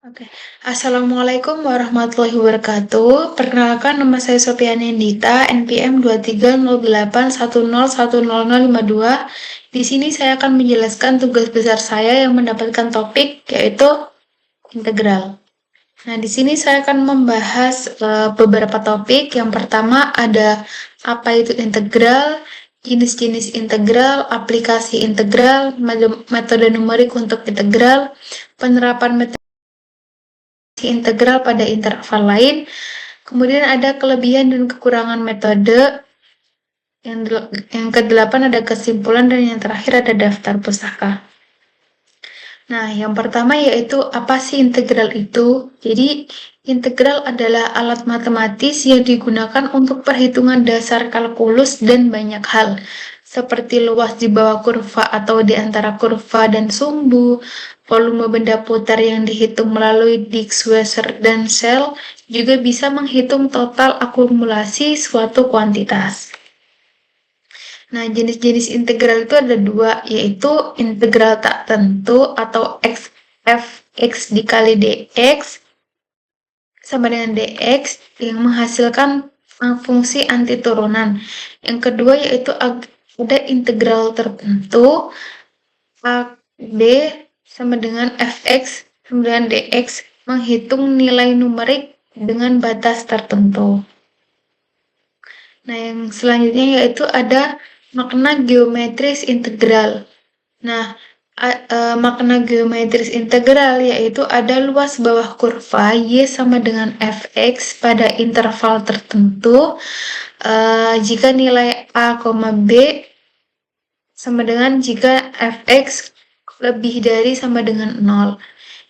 Oke. Assalamualaikum warahmatullahi wabarakatuh. Perkenalkan, nama saya Sofiani Nindita, NPM 2308101052. Di sini saya akan menjelaskan tugas besar saya yang mendapatkan topik yaitu integral. Nah, di sini saya akan membahas beberapa topik. Yang pertama ada apa itu integral, jenis-jenis integral, aplikasi integral, metode numerik untuk integral, penerapan metode integral pada interval lain. Kemudian ada kelebihan dan kekurangan metode. Yang kedelapan ada kesimpulan, dan yang terakhir ada daftar pustaka. Nah, yang pertama yaitu apa sih integral itu? Jadi, integral adalah alat matematis yang digunakan untuk perhitungan dasar kalkulus dan banyak hal, seperti luas di bawah kurva atau di antara kurva dan sumbu, volume benda putar yang dihitung melalui Dijkstraer dan Shell, juga bisa menghitung total akumulasi suatu kuantitas. Nah, jenis-jenis integral itu ada dua, yaitu integral tak tentu atau fx dikali dx sama dengan dx yang menghasilkan fungsi antiturunan. Yang kedua yaitu ada integral tertentu AB sama dengan fx sama dengan dx menghitung nilai numerik dengan batas tertentu. Nah, yang selanjutnya yaitu ada makna geometris integral. Nah, makna geometris integral yaitu ada luas bawah kurva Y sama dengan Fx pada interval tertentu jika nilai A, B sama dengan jika Fx lebih dari sama dengan 0.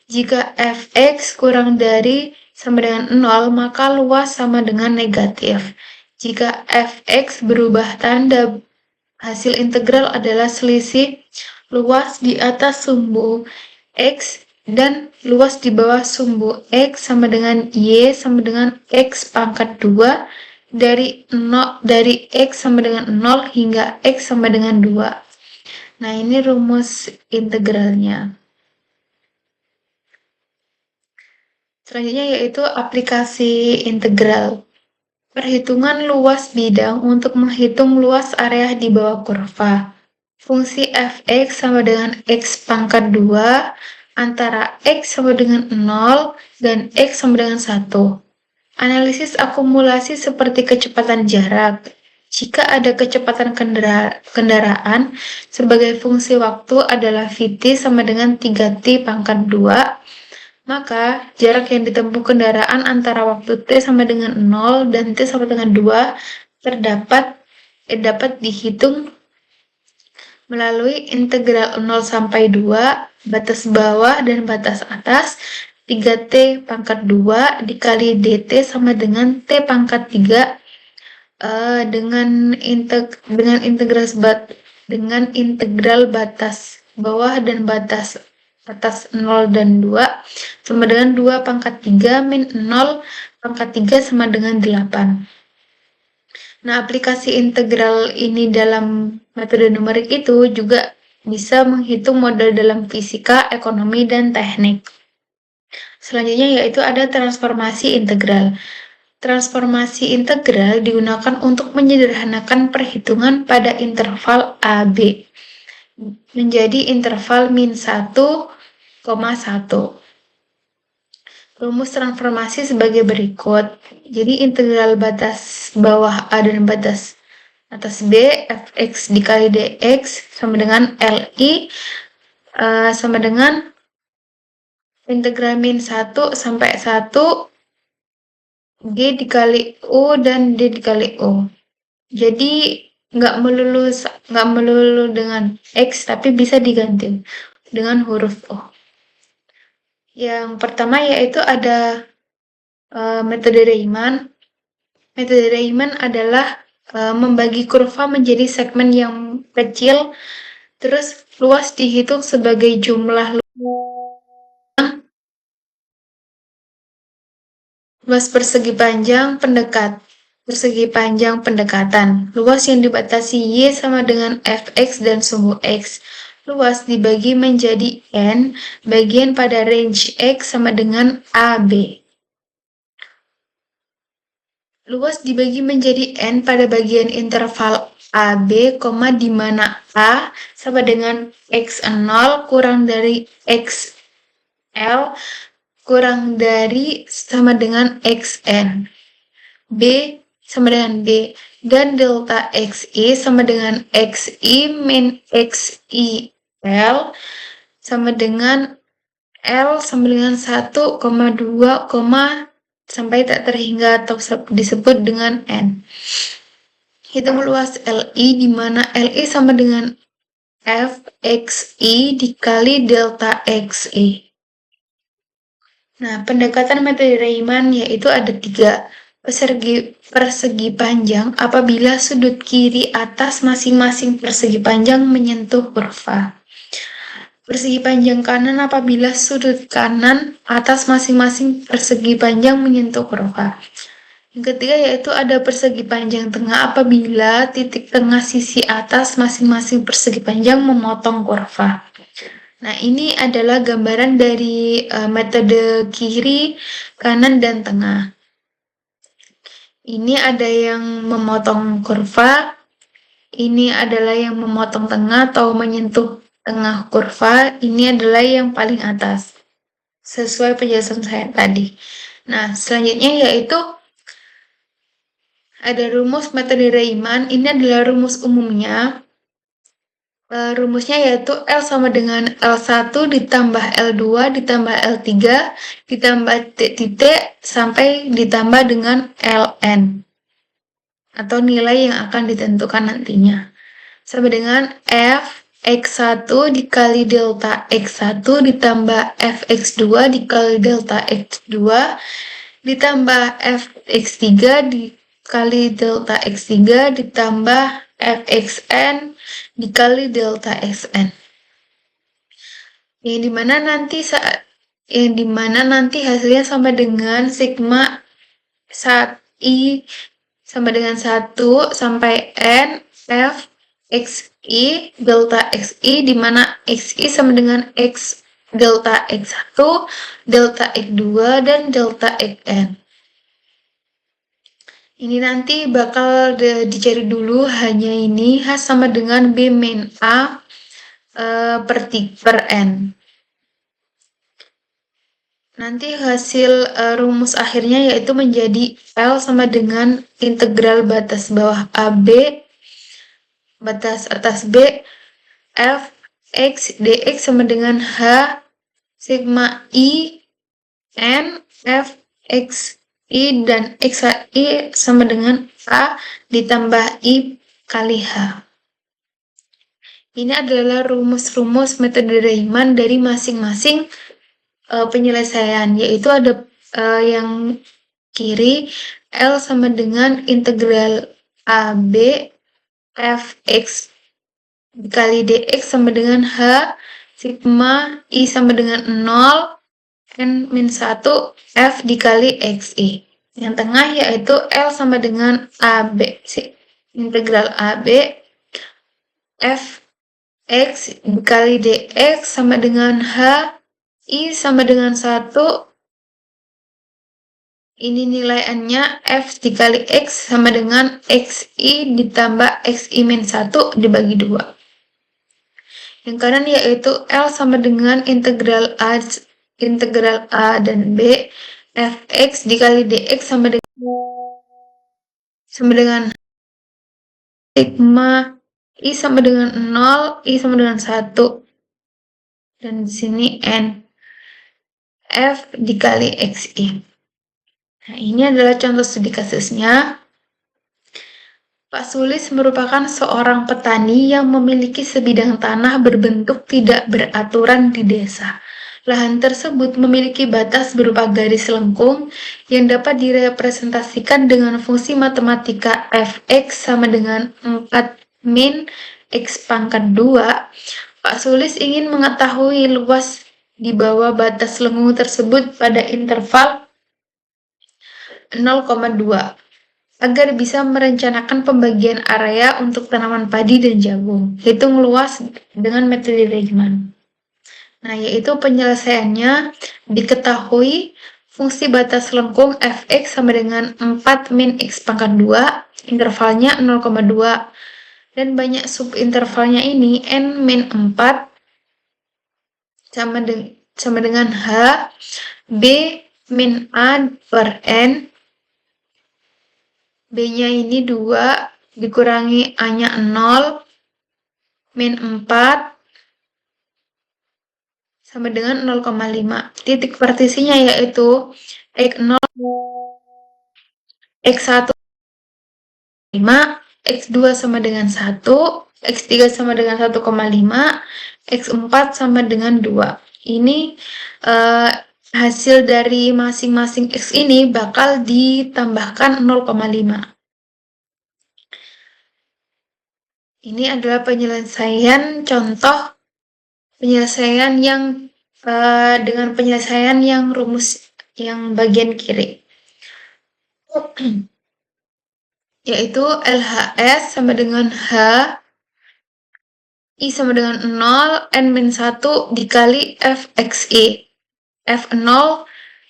Jika Fx kurang dari sama dengan 0, maka luas sama dengan negatif. Jika Fx berubah tanda, hasil integral adalah selisih luas di atas sumbu X dan luas di bawah sumbu X sama dengan Y sama dengan X pangkat 2 dari X sama dengan 0 hingga X sama dengan 2. Nah, ini rumus integralnya. Selanjutnya yaitu aplikasi integral. Perhitungan luas bidang untuk menghitung luas area di bawah kurva. Fungsi fx sama dengan x pangkat 2 antara x sama dengan 0 dan x sama dengan 1. Analisis akumulasi seperti kecepatan jarak. Jika ada kecepatan kendaraan sebagai fungsi waktu adalah Vt sama dengan 3T pangkat 2, maka jarak yang ditempuh kendaraan antara waktu T sama dengan 0 dan T sama dengan 2 dapat dihitung melalui integral 0 sampai 2, batas bawah dan batas atas, 3T pangkat 2 dikali dt sama dengan T pangkat 3 dengan integral batas bawah dan batas atas 0 dan 2 sama dengan 2 pangkat 3 min 0 pangkat 3 sama dengan 8. Nah, aplikasi integral ini dalam metode numerik itu juga bisa menghitung model dalam fisika, ekonomi, dan teknik. Selanjutnya yaitu ada transformasi integral. Transformasi integral digunakan untuk menyederhanakan perhitungan pada interval AB menjadi interval min 1,1. Rumus transformasi sebagai berikut. Jadi integral batas bawah A dan batas atas B fx dikali dx sama dengan Li sama dengan integral min 1 sampai 1 G dikali U dan D dikali U. Jadi nggak melulu dengan X, tapi bisa diganti dengan huruf O. Yang pertama yaitu ada metode Riemann. Metode Riemann adalah membagi kurva menjadi segmen yang kecil, terus luas dihitung sebagai jumlah luas persegi panjang pendekatan. Luas yang dibatasi Y sama dengan Fx dan sumbu X. luas dibagi menjadi N bagian pada range X sama dengan AB. Luas dibagi menjadi N pada bagian interval AB, di mana A sama dengan X0 kurang dari XL kurang dari sama dengan XN. B sama dengan B, dan delta XI sama dengan XI min XIL sama dengan L sama dengan 1, 2, sampai tak terhingga atau disebut dengan N. Hitung luas LI di mana LI sama dengan FXI dikali delta XI. Nah, pendekatan metode Riemann yaitu ada 3. Persegi panjang apabila sudut kiri atas masing-masing persegi panjang menyentuh kurva. Persegi panjang kanan apabila sudut kanan atas masing-masing persegi panjang menyentuh kurva. Yang ketiga yaitu ada persegi panjang tengah apabila titik tengah sisi atas masing-masing persegi panjang memotong kurva. Nah, ini adalah gambaran dari metode kiri, kanan, dan tengah. Ini ada yang memotong kurva, ini adalah yang memotong tengah atau menyentuh tengah kurva, ini adalah yang paling atas. Sesuai penjelasan saya tadi. Nah, selanjutnya yaitu ada rumus metode Riemann, ini adalah rumus umumnya. Rumusnya yaitu L sama dengan L1 ditambah L2 ditambah L3 ditambah titik sampai ditambah dengan Ln atau nilai yang akan ditentukan nantinya. Sama dengan F X1 dikali delta X1 ditambah Fx2 dikali delta X2 ditambah Fx3 dikali delta X3 ditambah Fxn dikali delta Xn. Yang dimana nanti hasilnya sama dengan sigma I sama dengan 1 sampai N F Xi delta Xi di mana Xi sama dengan X delta X1, delta X2, dan delta Xn. Ini nanti bakal dicari dulu hanya ini H sama dengan B min A per N. Nanti hasil rumus akhirnya yaitu menjadi L sama dengan integral batas bawah AB, batas atas B, F X dx sama dengan H sigma I N F X I dan XI sama dengan A ditambah I kali H. Ini adalah rumus-rumus metode Riemann dari masing-masing penyelesaian, yaitu ada yang kiri L sama dengan integral AB Fx dikali dx sama dengan H sigma I sama dengan 0 N min 1 F dikali XI. Yang tengah yaitu L sama dengan AB. Integral AB F X dikali DX sama dengan H I sama dengan 1. Ini nilai F dikali X sama dengan XI ditambah XI min 1 dibagi 2. Yang kanan yaitu L sama dengan integral A dan B Fx dikali dx sama dengan sigma I sama dengan 0, I sama dengan 1, dan di sini N F dikali XI. Nah, ini adalah contoh studi kasusnya. Pak Sulis merupakan seorang petani yang memiliki sebidang tanah berbentuk tidak beraturan di desa. Lahan tersebut memiliki batas berupa garis lengkung yang dapat direpresentasikan dengan fungsi matematika Fx sama dengan 4 min X pangkat 2. Pak Sulis ingin mengetahui luas di bawah batas lengkung tersebut pada interval 0,2. agar bisa merencanakan pembagian area untuk tanaman padi dan jagung. Hitung luas dengan metode Riemann. Nah, yaitu penyelesaiannya diketahui fungsi batas lengkung fx sama dengan 4 min x pangkat 2, intervalnya 0,2, dan banyak subintervalnya ini n min 4 sama dengan h, b min a per n, b-nya ini 2 dikurangi a-nya 0, min 4 sama dengan 0,5. Titik partisinya yaitu x0, x1 5, x2 sama dengan 1, x3 sama dengan 1,5, x4 sama dengan 2. Ini hasil dari masing-masing x ini bakal ditambahkan 0,5. Ini adalah penyelesaian contoh penyelesaian yang dengan penyelesaian yang rumus yang bagian kiri. Yaitu LHS sama dengan H, I sama dengan 0, N-1 dikali FXI. F0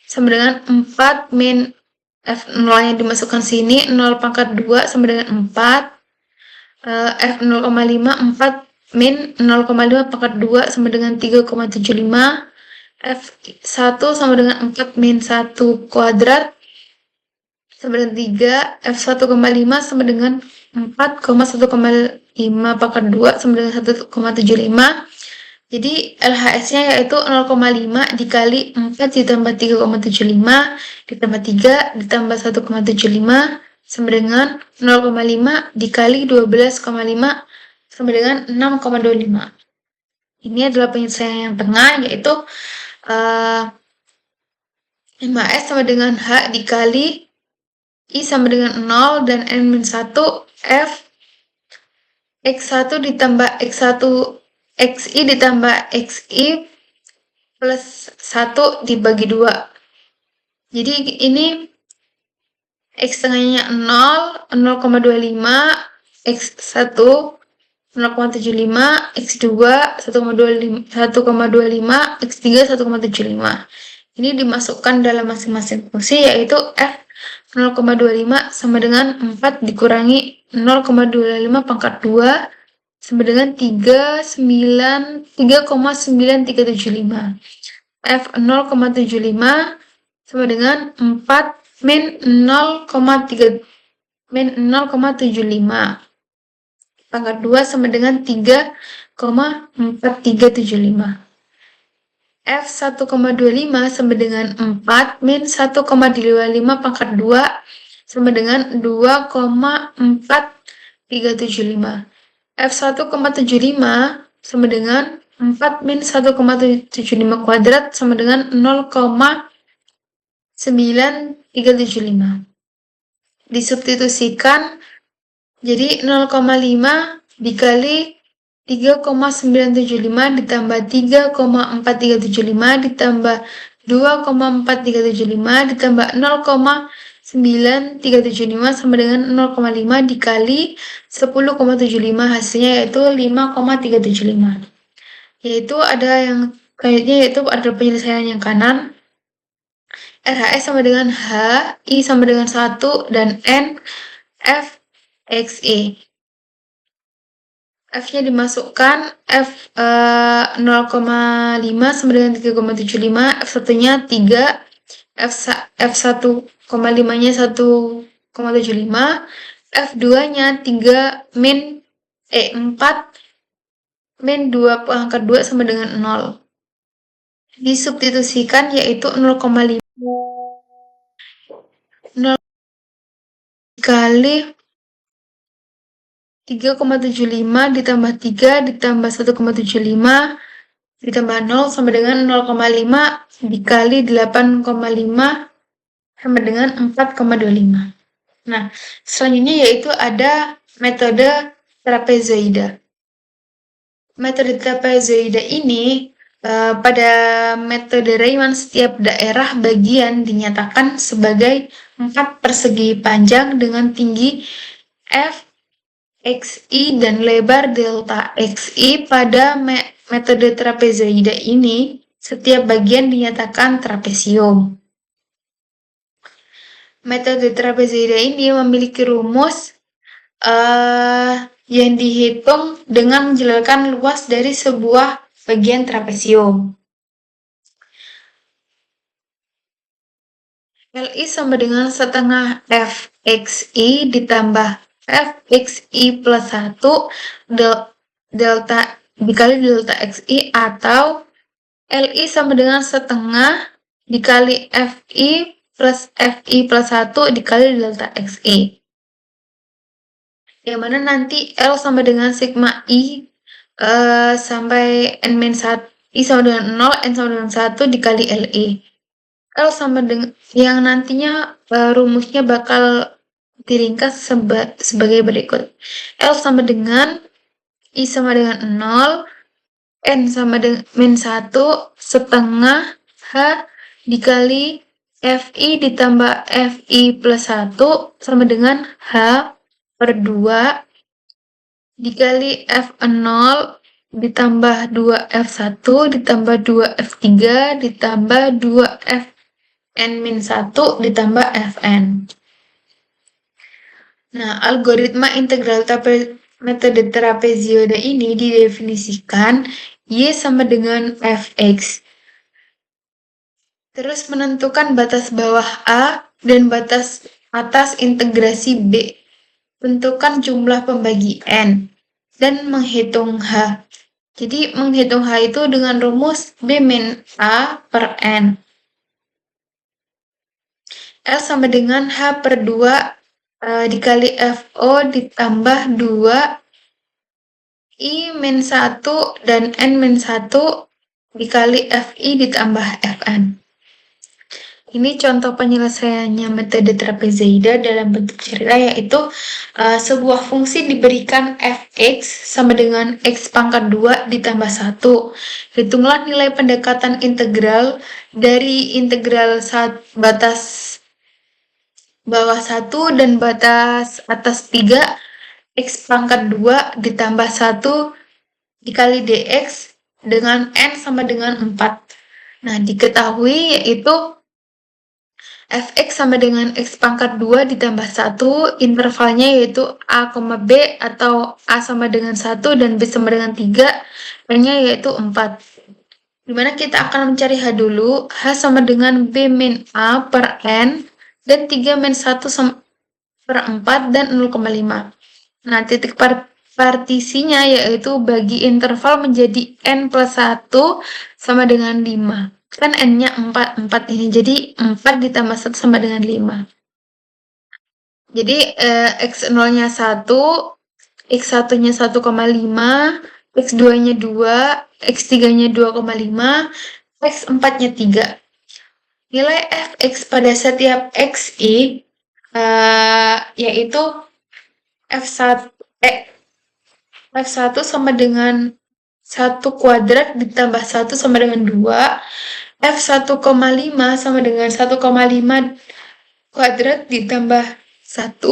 sama dengan 4 min F0 yang dimasukkan sini, 0 pangkat 2 sama dengan 4, F0,5, 4 min 0,5 pangkat 2 sama dengan 3,75, F1 sama dengan 4 min 1 kuadrat sama dengan 3, F1,5 sama dengan 4,1,5 pangkat 2 sama dengan 1,75. Jadi LHS-nya yaitu 0,5 dikali 4 ditambah 3,75 ditambah 3 ditambah 1,75 sama dengan 0,5 dikali 12,5 sama dengan 6,25. Ini adalah penyelesaian yang tengah, yaitu 5S sama dengan H dikali I sama dengan 0 dan N-1 F X1 ditambah X1 XI ditambah XI plus 1 dibagi 2. Jadi ini X tengahnya 0, 0,25, X1 0,75, X2 1,25, X3 1,75. Ini dimasukkan dalam masing-masing fungsi, yaitu F 0,25 sama dengan 4 dikurangi 0,25 pangkat 2 sama dengan 3,9375. F 0,75 sama dengan 4 min 0,75 pangkat 2 sama dengan 3,4375. F 1,25 sama dengan 4 min 1,25 pangkat 2 sama dengan 2,4375. F 1,75 sama dengan 4 min 1,75 kuadrat sama dengan 0,9375. Disubstitusikan jadi 0,5 dikali 3,975 ditambah 3,4375 ditambah 2,4375 ditambah 0,9375 sama dengan 0,5 dikali 10,75, hasilnya yaitu 5,375. Yaitu ada yang kayaknya yaitu ada penyelesaian yang kanan. RHS sama dengan H, I sama dengan 1 dan N F XI. F-nya dimasukkan, F 0,5 sama dengan 3,75, F1-nya 3, F1,5-nya 1,75, F2-nya 3 min 4 min 2 pangkat 2 sama dengan 0. Disubstitusikan yaitu 0,5 dikali 3,75 ditambah 3 ditambah 1,75 ditambah 0 sama dengan 0,5 dikali 8,5 sama dengan 4,25. Nah, selanjutnya yaitu ada metode trapezoida. Metode trapezoida ini Pada metode Riemann, setiap daerah bagian dinyatakan sebagai 4 persegi panjang dengan tinggi f xi dan lebar delta xi. Pada metode trapezoida ini, setiap bagian dinyatakan trapesium. Metode trapezoida ini memiliki rumus yang dihitung dengan menjelaskan luas dari sebuah bagian trapesium. Li sama dengan setengah fxi ditambah fxi plus 1 delta dikali delta xi, atau Li sama dengan setengah dikali fi plus 1 dikali delta xi. Yang mana nanti L sama dengan sigma I sampai N-1, I sama dengan 0, N sama dengan 1 dikali Li. L sama dengan, yang nantinya rumusnya bakal diringkas sebagai berikut. L sama dengan I sama dengan 0, N sama dengan min 1 setengah H dikali Fi ditambah Fi plus 1 sama dengan H per 2 dikali F0 ditambah 2F1 ditambah 2F3 ditambah 2Fn-1 ditambah Fn. Nah, algoritma integral metode trapezioida ini didefinisikan Y sama dengan Fx. Terus menentukan batas bawah A dan batas atas integrasi B. Tentukan jumlah pembagi N dan menghitung H. Jadi menghitung H itu dengan rumus B min A per N. L sama dengan H per 2 dikali FO ditambah 2 I min 1 dan N min 1 dikali Fi ditambah Fn. Ini contoh penyelesaiannya metode trapezoida dalam bentuk cerita, yaitu sebuah fungsi diberikan fx sama dengan x pangkat 2 ditambah 1. Hitunglah nilai pendekatan integral dari integral batas bawah 1 dan batas atas 3 x pangkat 2 ditambah 1 dikali dx dengan n sama dengan 4. Nah, diketahui yaitu fx sama dengan x pangkat 2 ditambah 1, intervalnya yaitu a, b atau a sama dengan 1 dan b sama dengan 3, n-nya yaitu 4. Dimana kita akan mencari h dulu, h sama dengan b min a per n, dan 3 min 1 per 4 dan 0,5. Nah, titik partisinya yaitu bagi interval menjadi n plus 1 sama dengan 5. Kan n-nya 4 ini, jadi 4 ditambah 1 sama dengan 5. Jadi x0-nya 1, x1-nya 1,5, x2-nya 2, x3-nya 2,5, x4-nya 3. Nilai fx pada setiap xi yaitu f1 sama dengan 1 kuadrat ditambah 1 sama dengan 2, F1,5 sama dengan 1,5 kuadrat ditambah 1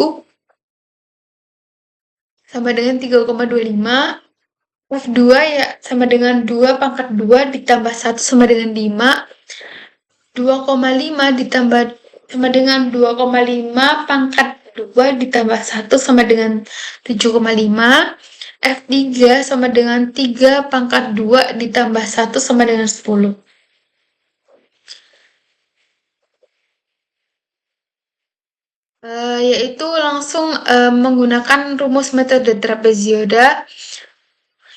sama dengan 3,25. F2 ya sama dengan 2 pangkat 2 ditambah 1 sama dengan 5. 2,5 ditambah sama dengan 2,5 pangkat 2 ditambah 1 sama dengan 7,5. F3 sama dengan 3 pangkat 2 ditambah 1 sama dengan 10. Yaitu langsung menggunakan rumus metode trapezioida.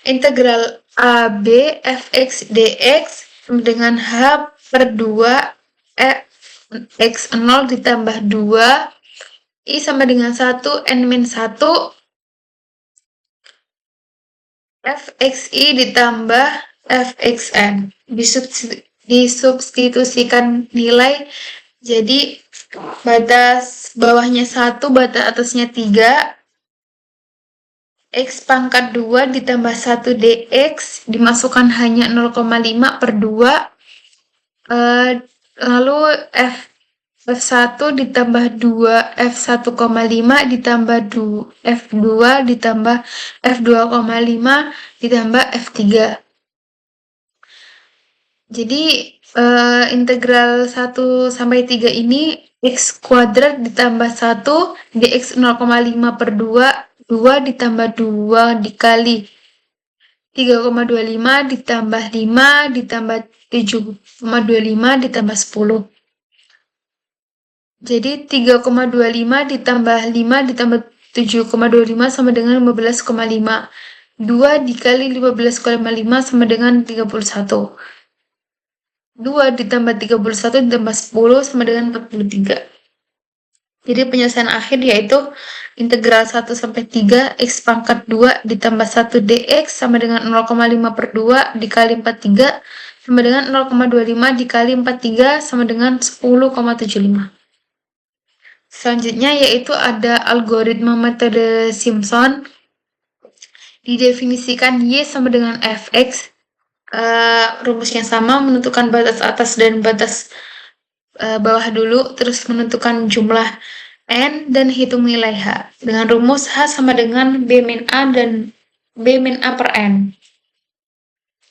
Integral AB fx dx dengan h per 2 x0 ditambah 2 I sama dengan 1 n min 1 fxi ditambah fxn. Disubstitusikan nilai, jadi batas bawahnya 1, batas atasnya 3, X pangkat 2 ditambah 1 dx dimasukkan hanya 0,5 per 2. Lalu F1 ditambah 2 F1,5 ditambah F2 ditambah F2,5 ditambah F3. Jadi integral 1 sampai 3 ini X kuadrat ditambah 1 dx 0,5 per 2 ditambah 2 dikali 3,25 ditambah 5 ditambah 7,25 ditambah 10. Jadi 3,25 ditambah 5 ditambah 7,25 sama dengan 15,5. 2 dikali 15,5 sama dengan 31. 2 ditambah 31 ditambah 10 sama dengan 43. Jadi penyelesaian akhir yaitu integral 1 sampai 3 X pangkat 2 ditambah 1 dx sama dengan 0,5 per 2 dikali 43 sama dengan 0,25 dikali 43 sama dengan 10,75. Selanjutnya yaitu ada algoritma metode Simpson. Didefinisikan Y sama dengan Fx. Rumusnya sama, menentukan batas atas dan batas bawah dulu, terus menentukan jumlah N dan hitung nilai H. Dengan rumus H sama dengan B min A dan B min A per N.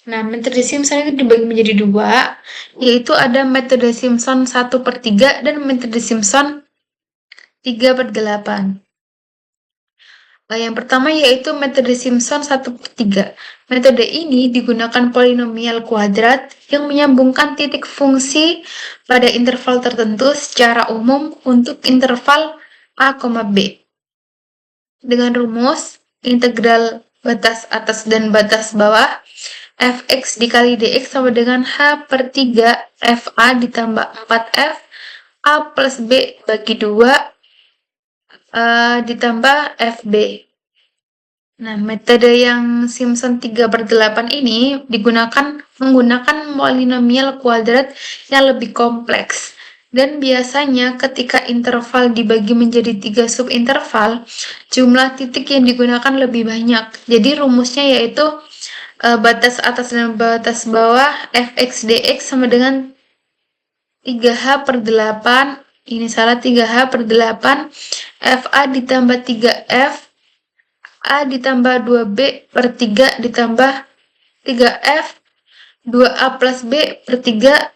Nah, metode Simpson itu dibagi menjadi dua, yaitu ada metode Simpson 1/3 dan metode Simpson 3/8. Yang pertama yaitu metode Simpson 1/3. Metode ini digunakan polinomial kuadrat yang menyambungkan titik fungsi pada interval tertentu secara umum untuk interval A, B. Dengan rumus integral batas atas dan batas bawah, fx dikali dx sama dengan h/3 fa ditambah 4f a plus b bagi 2 ditambah fb. Nah, metode yang Simpson 3/8 ini menggunakan polinomial kuadrat yang lebih kompleks. Dan biasanya ketika interval dibagi menjadi 3 subinterval, jumlah titik yang digunakan lebih banyak. Jadi rumusnya yaitu batas atas dan batas bawah fx dx sama dengan 3h/8. Ini salah, 3h/8 fa ditambah 3f A ditambah 2B/3 ditambah 3F 2A plus B/3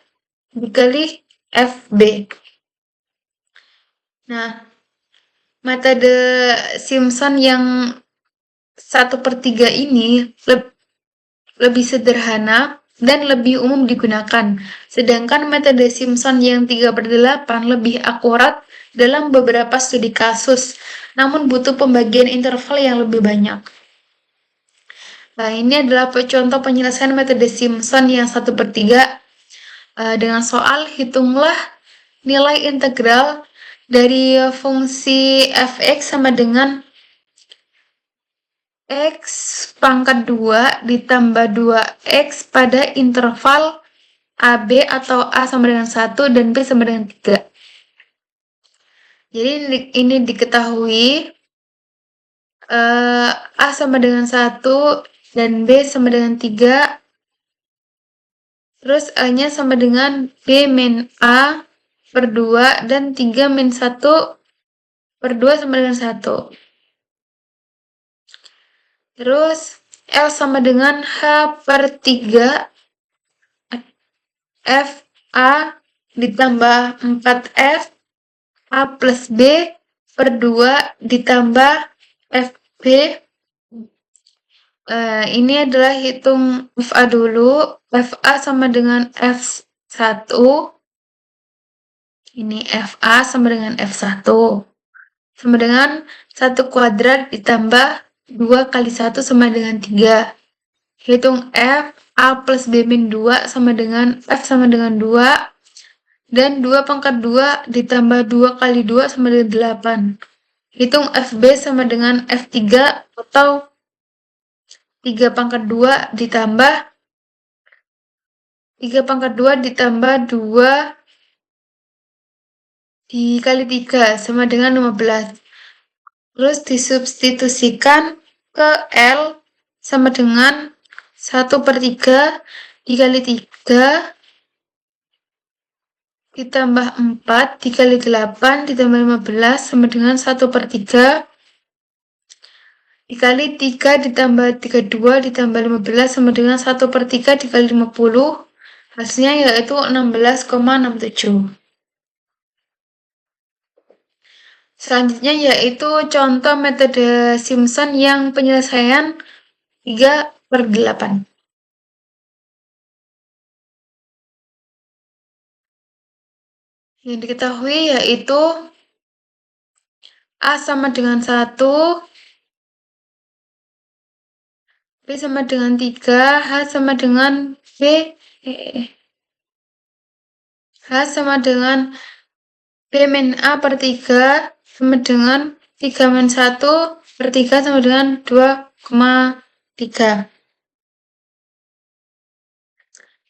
dikali FB. Nah, metode Simpson yang 1/3 ini lebih sederhana dan lebih umum digunakan. Sedangkan metode Simpson yang 3/8 lebih akurat dalam beberapa studi kasus, namun butuh pembagian interval yang lebih banyak. Nah, ini adalah contoh penyelesaian metode Simpson yang 1/3 dengan soal hitunglah nilai integral dari fungsi fx sama dengan x pangkat 2 ditambah 2x pada interval AB atau A sama dengan 1 dan B sama dengan 3. Jadi ini diketahui A sama dengan 1 dan B sama dengan 3. Terus A-nya sama dengan B min A per 2 dan 3 min 1 per 2 sama dengan 1. Terus L sama dengan H/3 FA ditambah 4F A plus B per 2 ditambah FB. Ini adalah hitung FA dulu. FA sama dengan F1. Ini FA sama dengan F1. Sama dengan 1 kuadrat ditambah 2 kali 1 sama dengan 3. Hitung F, A plus B min 2 sama dengan F sama dengan 2. Dan 2 pangkat 2 ditambah 2 kali 2 sama dengan 8. Hitung FB sama dengan F3 atau 3 pangkat 2 ditambah 2 dikali 3 sama dengan 15. Terus disubstitusikan ke L sama dengan 1/3 dikali 3 ditambah 4 dikali 8 ditambah 15 sama dengan 1/3 dikali 3 ditambah 32 ditambah 15 sama dengan 1/3 dikali 50. Hasilnya yaitu 16,67. Selanjutnya yaitu contoh metode Simpson yang penyelesaian 3/8. Yang diketahui yaitu A sama dengan 1, B sama dengan 3, H sama dengan H sama dengan B min A per 3 sama dengan 3 min 1 per 3 sama dengan 2,3.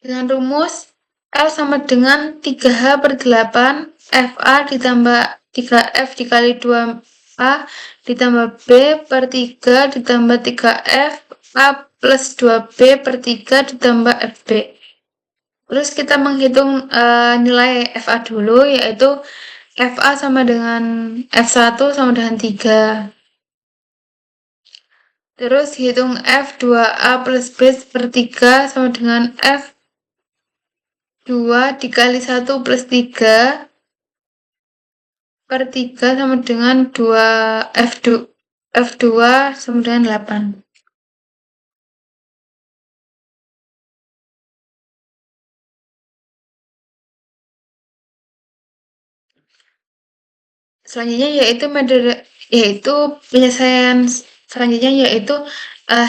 Dengan rumus L sama dengan 3H per 8 FA ditambah 3F dikali 2A ditambah B per 3 ditambah 3F A plus 2B per 3 ditambah FB. Terus kita menghitung nilai FA dulu, yaitu FA sama dengan F1 sama dengan 3. Terus hitung F2A plus B per 3 sama dengan F2 dikali 1 plus 3 per 3 sama dengan 2 F2 sama dengan 8. Selanjutnya yaitu penyelesaian selanjutnya yaitu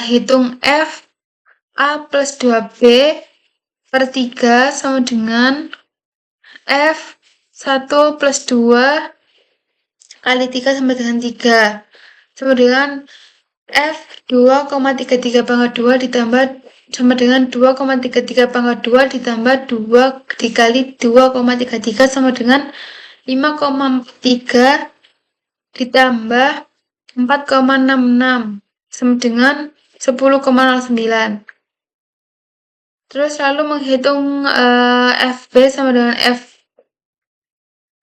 hitung F A plus 2B per 3 sama dengan F1 plus 2 kali 3 sama dengan 3 sama dengan F2,33 pangkat 2 ditambah sama dengan 2,33 pangkat 2 ditambah 2 dikali 2,33 sama dengan 5,43 ditambah 4,66 sama dengan 10,09. Terus lalu menghitung FB sama dengan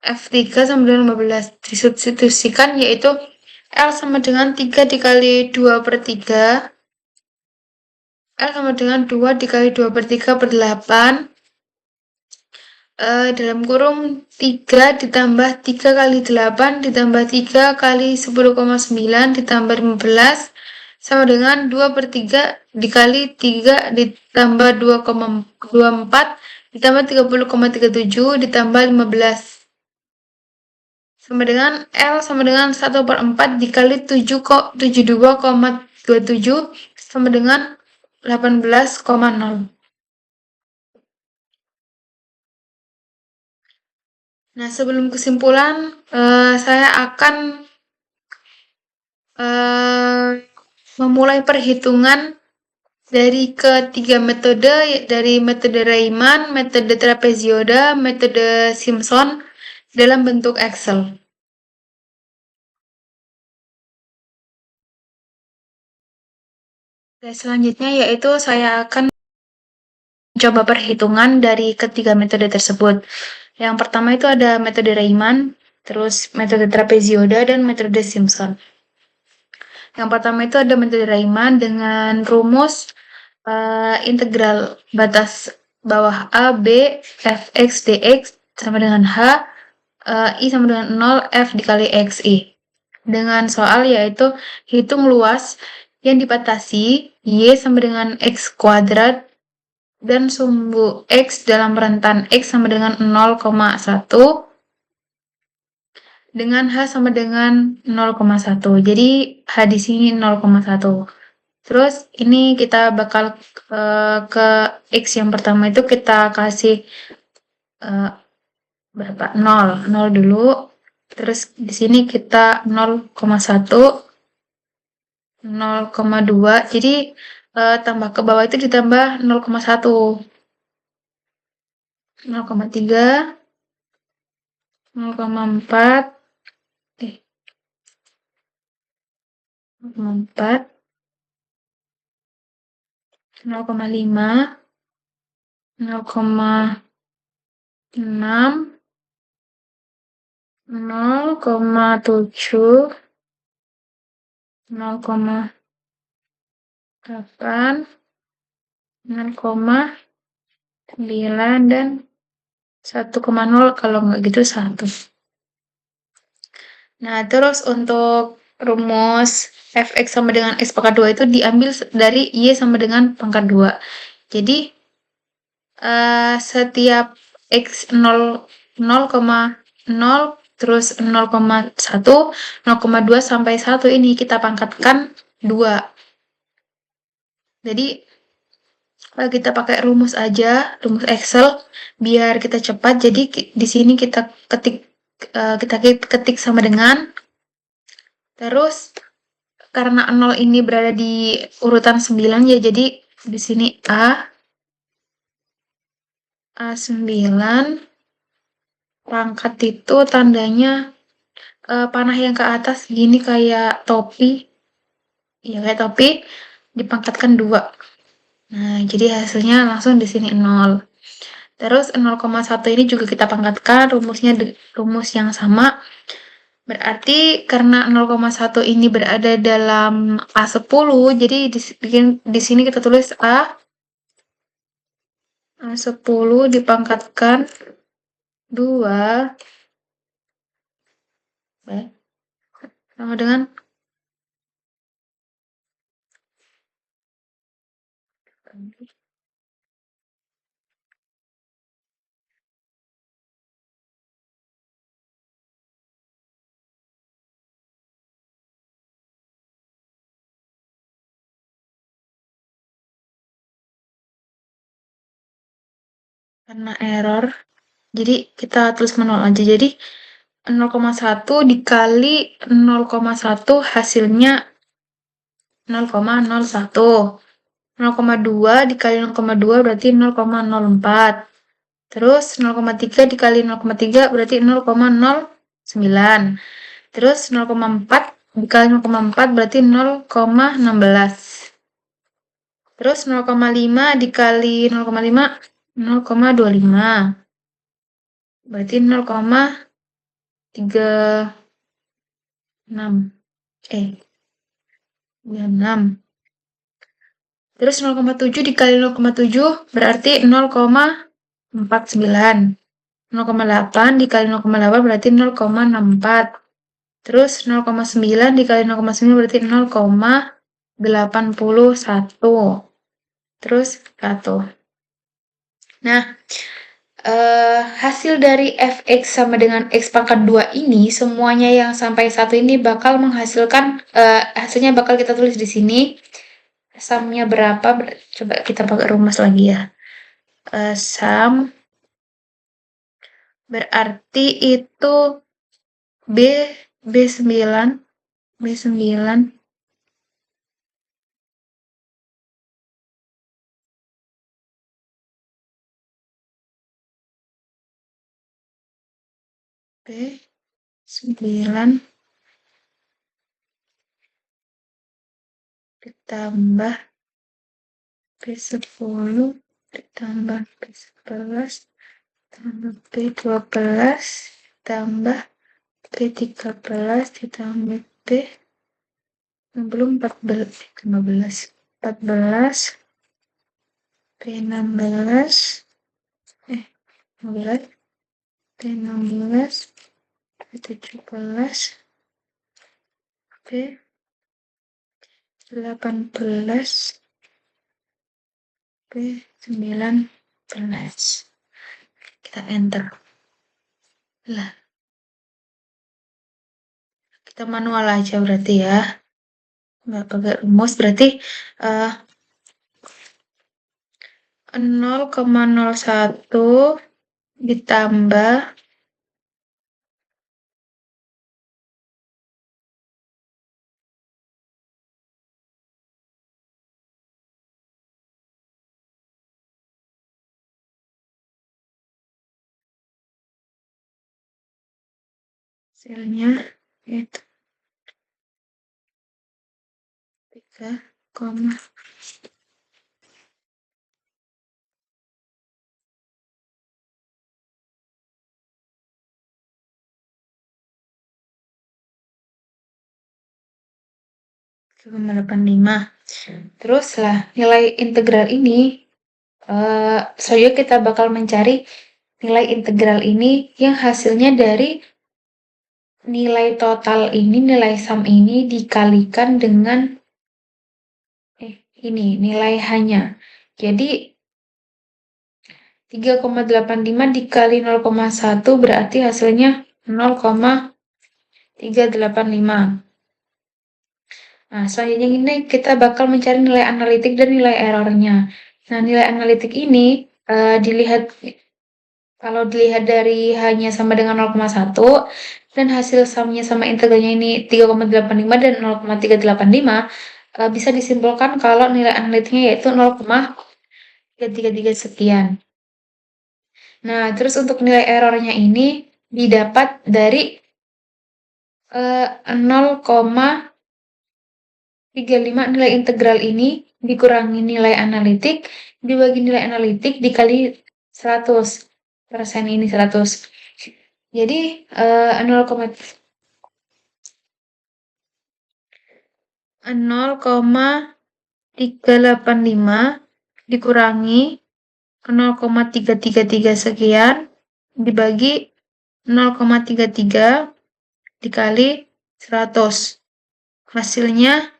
F3 sama dengan 15. Disubstitusikan yaitu L sama dengan 3 dikali 2 per 3. L sama dengan 2 dikali 2 per 3 per 8. Dalam kurung 3 ditambah 3 kali 8 ditambah 3 kali 10,9 ditambah 15 sama dengan 2 per 3 dikali 3 ditambah 2,24 ditambah 30,37 ditambah 15 sama dengan L sama dengan 1/4 dikali 72,27 sama dengan 18,0. Nah, sebelum kesimpulan, saya akan memulai perhitungan dari ketiga metode, dari metode Riemann, metode trapezioida, metode Simpson dalam bentuk Excel. Dan selanjutnya yaitu saya akan mencoba perhitungan dari ketiga metode tersebut. Yang pertama itu ada metode Riemann, terus metode trapezioida, dan metode Simpson. Yang pertama itu ada metode Riemann dengan rumus integral batas bawah A, B, Fx dx sama dengan H, I sama dengan 0, F dikali XI. Dengan soal yaitu hitung luas yang dibatasi Y sama dengan X kuadrat dan sumbu X dalam rentan X sama dengan 0,1 dengan H sama dengan 0,1. Jadi H di sini 0,1. Terus ini kita bakal ke X yang pertama itu kita kasih berapa? 0 dulu. Terus di sini kita 0,1, 0,2. Jadi tambah ke bawah itu ditambah 0,1. 0,3, 0,4, 0,4, 0,5, 0,6, 0,7, 0,8, 0,9, dan 1,0 kalau nggak gitu 1. Nah, terus untuk rumus fx sama dengan x pangkat 2 itu diambil dari y sama dengan pangkat 2. Jadi, setiap x 0,0, terus 0,1, 0,2 sampai 1 ini kita pangkatkan 2. Jadi, kita pakai rumus aja, rumus Excel, biar kita cepat. Jadi, di sini kita ketik sama dengan, terus karena 0 ini berada di urutan 9 ya, jadi di sini A9, pangkat itu tandanya panah yang ke atas gini kayak topi. Ya, kayak topi dipangkatkan 2. Nah, jadi hasilnya langsung di sini 0. Terus 0,1 ini juga kita pangkatkan, rumusnya rumus yang sama. Berarti karena 0,1 ini berada dalam A10, jadi di sini kita tulis A10 dipangkatkan 2 sama dengan karena error. Jadi kita tulis manual aja. Jadi 0,1 dikali 0,1 hasilnya 0,01. 0,2 dikali 0,2 berarti 0,04. Terus 0,3 dikali 0,3 berarti 0,09. Terus 0,4 dikali 0,4 berarti 0,16. Terus 0,5 dikali 0,5, 0,25. Berarti 0,36. 36. Terus 0,7 dikali 0,7 berarti 0,49. 0,8 dikali 0,8 berarti 0,64. Terus 0,9 dikali 0,9 berarti 0,81. Terus 1. Nah, hasil dari fx sama dengan x pangkat 2 ini, semuanya yang sampai 1 ini bakal menghasilkan, hasilnya bakal kita tulis di sini. Sumnya berapa? Coba kita pakai rumus lagi ya. Sum berarti itu B9 B9 B9 ditambah B10 ditambah B11 tambah B12 tambah B13 ditambah belum 14 B16 B16 B17 B18 B19. Kita enter. Lah, kita manual aja berarti ya. Nggak pakai rumus berarti 0,01 ditambah hasilnya itu 3, 1,85. Terus lah nilai integral ini, selanjutnya kita bakal mencari nilai integral ini yang hasilnya dari nilai total ini, nilai sum ini dikalikan dengan ini nilai hanya. Jadi 3,85 dikali 0,1 berarti hasilnya 0,385. Nah, selanjutnya ini kita bakal mencari nilai analitik dan nilai errornya. Nah, nilai analitik ini kalau dilihat dari hanya sama dengan 0,1 dan hasil sumnya sama integralnya ini 3,85 dan 0,385, bisa disimpulkan kalau nilai analitiknya yaitu 0,333 sekian. Nah, terus untuk nilai errornya ini didapat dari 0,35 nilai integral ini dikurangi nilai analitik, dibagi nilai analitik dikali 100. Persen ini 100. Jadi 0,385 dikurangi 0,333 sekian dibagi 0,33 dikali 100. Hasilnya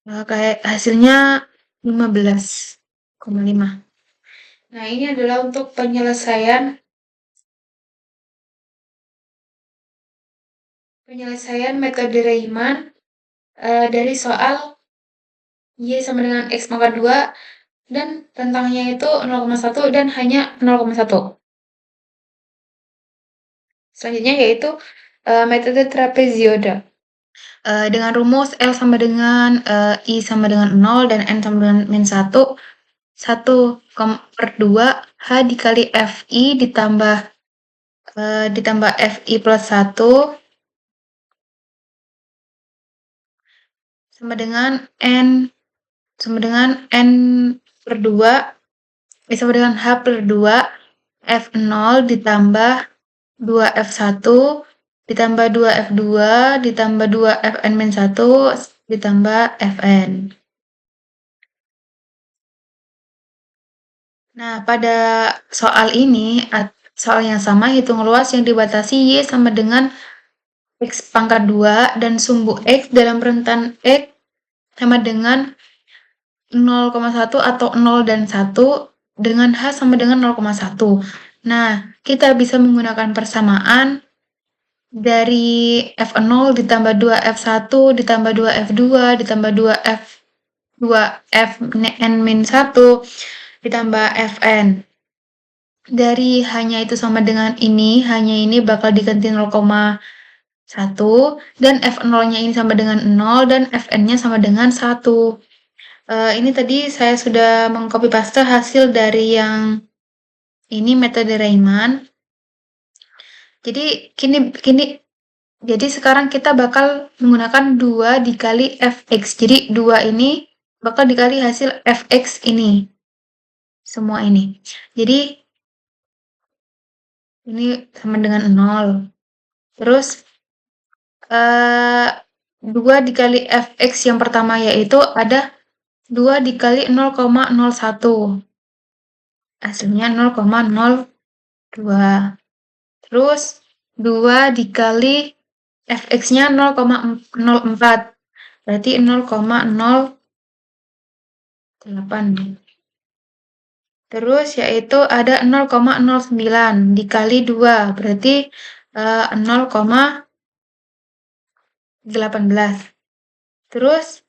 kayak hasilnya 15,5. Nah, ini adalah untuk penyelesaian metode Riemann dari soal Y sama dengan X pangkat 2 dan rentangnya itu 0,1 dan hanya 0,1. Selanjutnya yaitu metode trapeziode. Dengan rumus L sama dengan I sama dengan 0 dan N sama dengan min 1, 1/2 H dikali FI ditambah FI plus 1 sama dengan N per 2 sama dengan H per 2 F0 ditambah 2F1 ditambah 2F2 ditambah 2Fn-1 ditambah Fn. Nah, pada soal ini, soal yang sama, hitung luas yang dibatasi Y sama dengan X pangkat 2 dan sumbu X dalam rentan X sama dengan 0,1 atau 0 dan 1 dengan H sama dengan 0,1. Nah, kita bisa menggunakan persamaan dari F0 ditambah 2F1 ditambah 2F2 ditambah 2Fn-1 ditambah Fn. Dari hanya itu sama dengan ini, hanya ini bakal diganti 0,1 dan F0-nya ini sama dengan 0 dan Fn-nya sama dengan 1. Ini tadi saya sudah mengcopy paste hasil dari yang ini metode Riemann. Jadi sekarang kita bakal menggunakan 2 dikali Fx. Jadi 2 ini bakal dikali hasil Fx ini. Semua ini. Jadi ini sama dengan 0. Terus 2 dikali Fx yang pertama yaitu ada 2 dikali 0,01. Hasilnya 0,02. Terus 2 dikali Fx-nya 0,04. Berarti 0,08. Terus yaitu ada 0,09 dikali 2. Berarti 0,18. Terus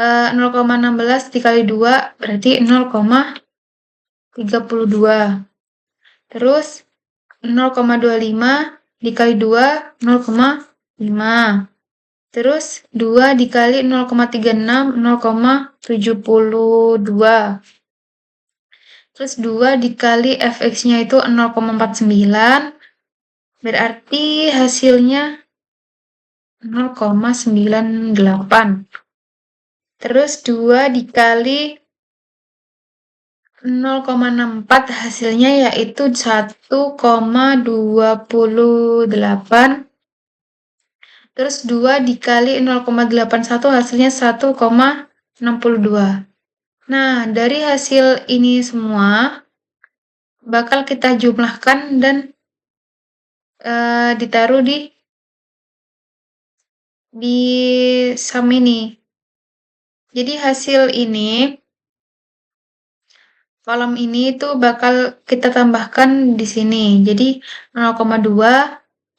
0,16 dikali 2 berarti 0,32. Terus 0,25 dikali 2 0,5. Terus 2 dikali 0,36 0,72. Terus 2 dikali Fx-nya itu 0,49. Berarti hasilnya 0,98. Terus 2 dikali 0,64 hasilnya yaitu 1,28. Terus 2 dikali 0,81 hasilnya 1,62. Nah, dari hasil ini semua bakal kita jumlahkan dan ditaruh di sum ini. Jadi hasil ini, kolom ini itu bakal kita tambahkan di sini. Jadi 0,2,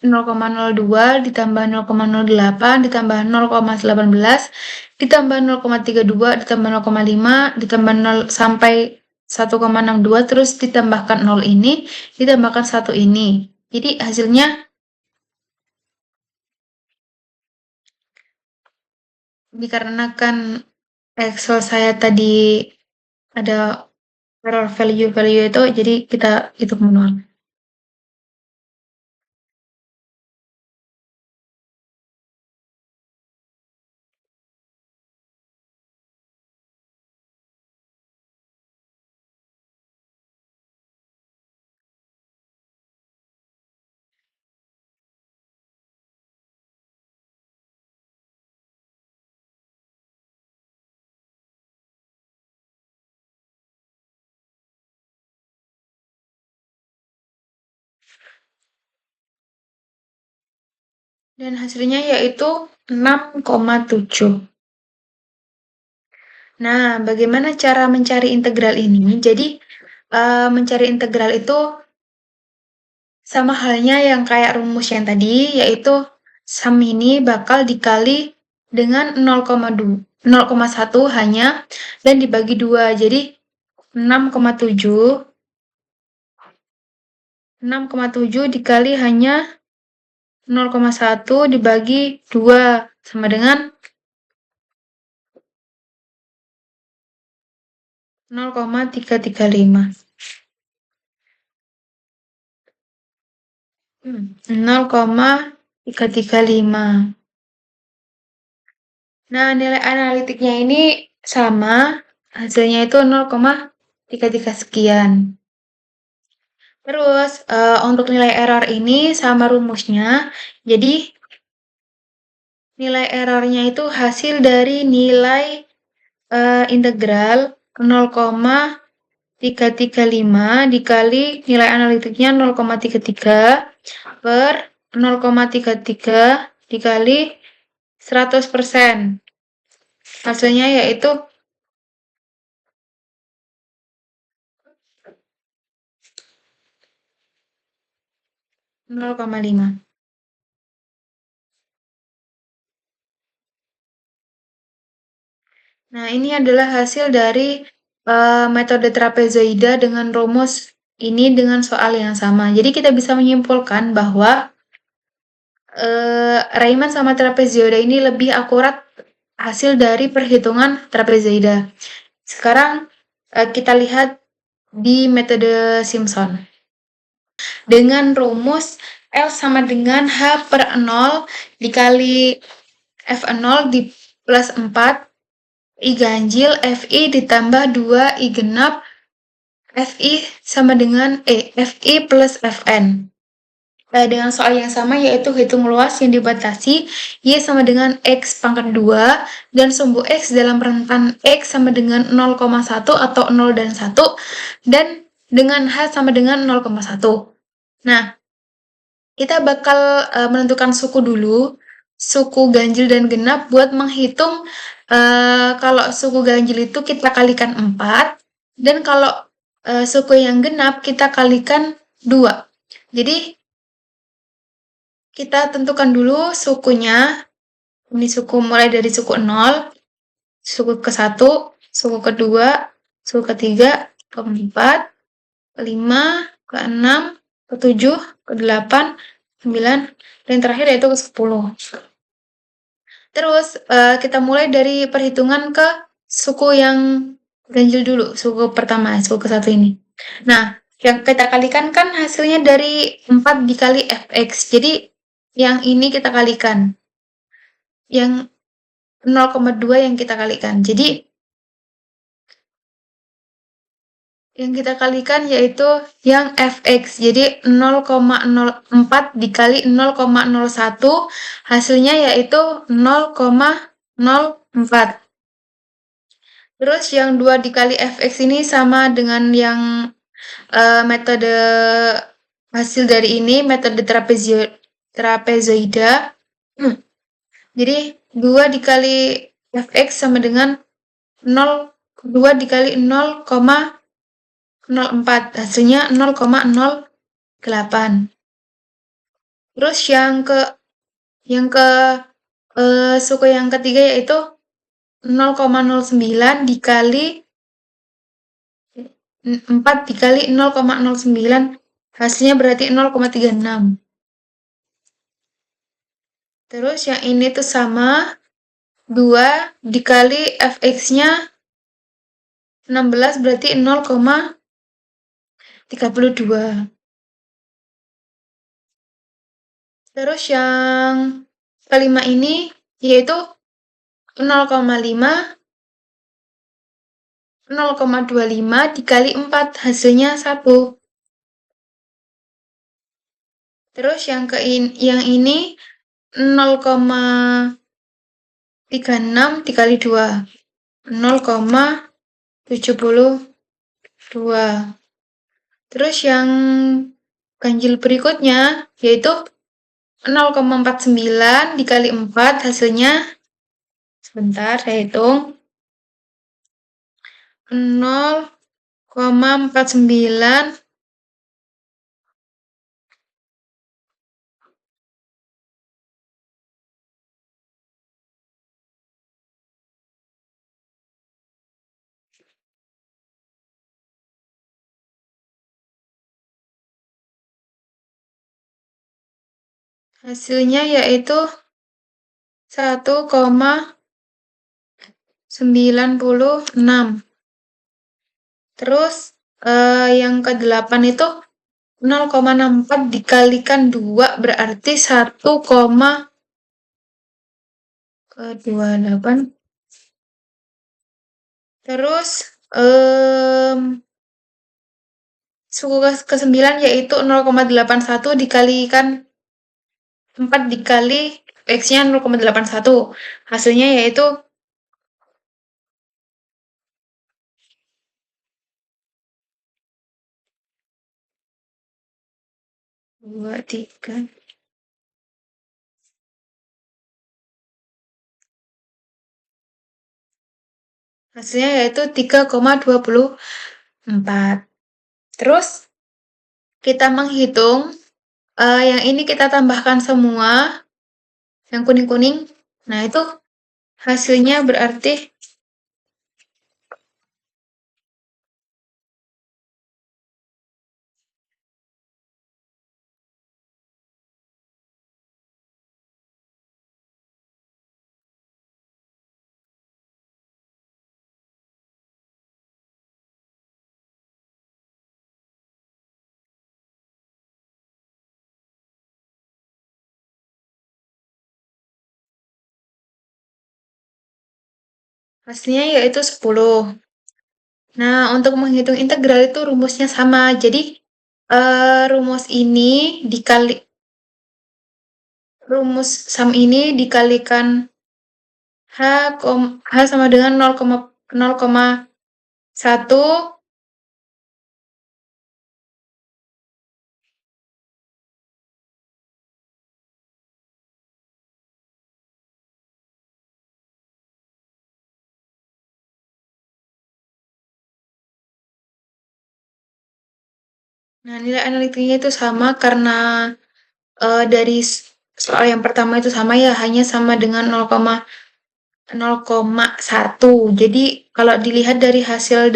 0,02 ditambah 0,08 ditambah 0,18 ditambah 0,32 ditambah 0,5 ditambah 0 sampai 1,62 terus ditambahkan 0 ini ditambahkan 1 ini. Jadi hasilnya dikarenakan Excel saya tadi ada error value itu, jadi kita hitung manual. Dan hasilnya yaitu 6,7. Nah, bagaimana cara mencari integral ini? Jadi, mencari integral itu sama halnya yang kayak rumus yang tadi, yaitu sum ini bakal dikali dengan 0,1 hanya dan dibagi 2. Jadi 6,7 dikali hanya 0,1 dibagi 2 sama dengan 0,335. 0,335. Nah, nilai analitiknya ini sama, hasilnya itu 0,33 sekian. Terus, untuk nilai error ini sama rumusnya, jadi nilai errornya itu hasil dari nilai integral 0,335 dikali nilai analitiknya 0,33 per 0,33 dikali 100%. Hasilnya yaitu 0,5. Nah, ini adalah hasil dari metode trapezoida dengan rumus ini dengan soal yang sama. Jadi kita bisa menyimpulkan bahwa Riemann sama trapezoida ini lebih akurat hasil dari perhitungan trapezoida. Sekarang kita lihat di metode Simpson. Dengan rumus L sama dengan H per 0 dikali F0 di plus 4 I ganjil FI ditambah 2 I genap FI sama dengan FI plus Fn. Dengan soal yang sama yaitu hitung luas yang dibatasi Y sama dengan X pangkat 2 dan sumbu X dalam rentan X sama dengan 0,1 atau 0 dan 1 dan dengan H sama dengan 0,1. Nah, kita bakal menentukan suku dulu, suku ganjil dan genap buat menghitung kalau suku ganjil itu kita kalikan 4 dan kalau suku yang genap kita kalikan 2. Jadi kita tentukan dulu sukunya. Ini suku mulai dari suku 0, suku ke-1, suku kedua, suku ketiga, ke-4, ke-5, ke-6, ke-7, ke-8, 9, dan terakhir yaitu ke-10. Terus kita mulai dari perhitungan ke suku yang ganjil dulu, suku pertama, suku ke-1 ini. Nah, yang kita kalikan kan hasilnya dari 4 dikali Fx. Jadi yang ini kita kalikan. Yang 0,2 yang kita kalikan. Jadi yang kita kalikan yaitu yang fx. Jadi 0,04 dikali 0,01 hasilnya yaitu 0,04. Terus yang 2 dikali fx ini sama dengan yang metode hasil dari ini, metode trapezoida. Jadi 2 dikali fx sama dengan 2 dikali 0,04, hasilnya 0,08. Terus suku yang ketiga yaitu 0,09 dikali 4 dikali 0,09, hasilnya berarti 0,36. Terus yang ini tuh sama, 2 dikali fx-nya 16 berarti 0,32. Terus yang kelima ini yaitu 0,5 0,25 dikali 4 hasilnya 1. Terus yang ini 0,36 dikali 2, 0,72. Terus yang ganjil berikutnya yaitu 0,49 dikali 4 hasilnya, sebentar saya hitung, 0,49 hasilnya yaitu 1,96. Terus yang ke-8 itu 0,64 dikalikan 2 berarti 1,28. Terus suku ke-9 yaitu 0,81 dikalikan 4 dikali x-nya 0,81. Hasilnya yaitu 23. Hasilnya yaitu 3,24. Terus kita menghitung, yang ini kita tambahkan semua, yang kuning-kuning. Nah, itu hasilnya berarti hasilnya yaitu 10. Nah, untuk menghitung integral itu rumusnya sama. Jadi, rumus sum ini dikalikan H sama dengan 0,1. Nah, nilai analitiknya itu sama karena dari soal yang pertama itu sama ya, hanya sama dengan 0,1. Jadi kalau dilihat dari hasil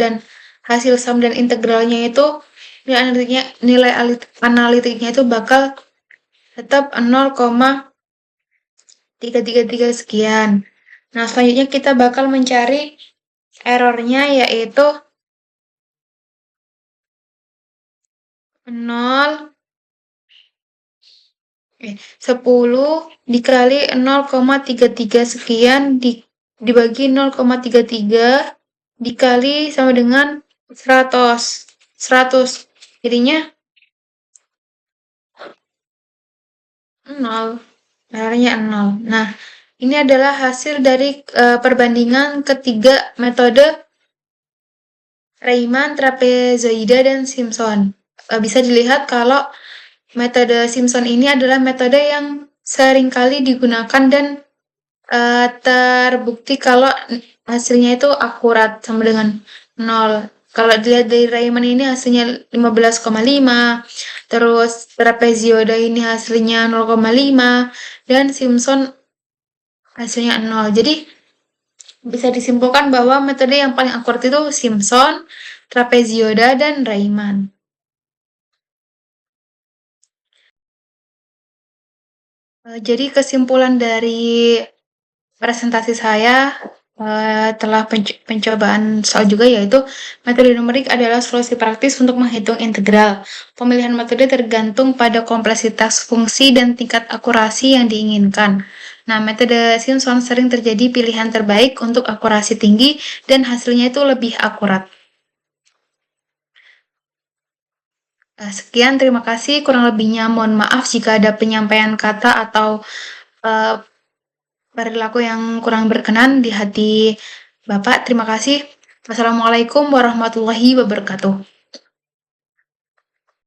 sum dan integralnya itu nilai analitiknya itu bakal tetap 0,333 sekian. Nah, selanjutnya kita bakal mencari errornya yaitu 10 dikali 0,33 sekian dibagi 0,33 dikali sama dengan 100. Jadinya 0. Akhirnya 0. Nah, ini adalah hasil dari perbandingan ketiga metode Riemann, trapezoida, dan Simpson. Bisa dilihat kalau metode Simpson ini adalah metode yang seringkali digunakan dan terbukti kalau hasilnya itu akurat sama dengan 0. Kalau dilihat dari Riemann ini hasilnya 15,5, terus trapezioida ini hasilnya 0,5, dan Simpson hasilnya 0. Jadi bisa disimpulkan bahwa metode yang paling akurat itu Simpson, trapezioida, dan Riemann. Jadi kesimpulan dari presentasi saya telah pencobaan soal juga, yaitu metode numerik adalah solusi praktis untuk menghitung integral. Pemilihan metode tergantung pada kompleksitas fungsi dan tingkat akurasi yang diinginkan. Nah, metode Simpson sering terjadi pilihan terbaik untuk akurasi tinggi dan hasilnya itu lebih akurat. Sekian, terima kasih. Kurang lebihnya mohon maaf jika ada penyampaian kata atau uh, perilaku yang kurang berkenan di hati Bapak. Terima kasih. Wassalamualaikum warahmatullahi wabarakatuh.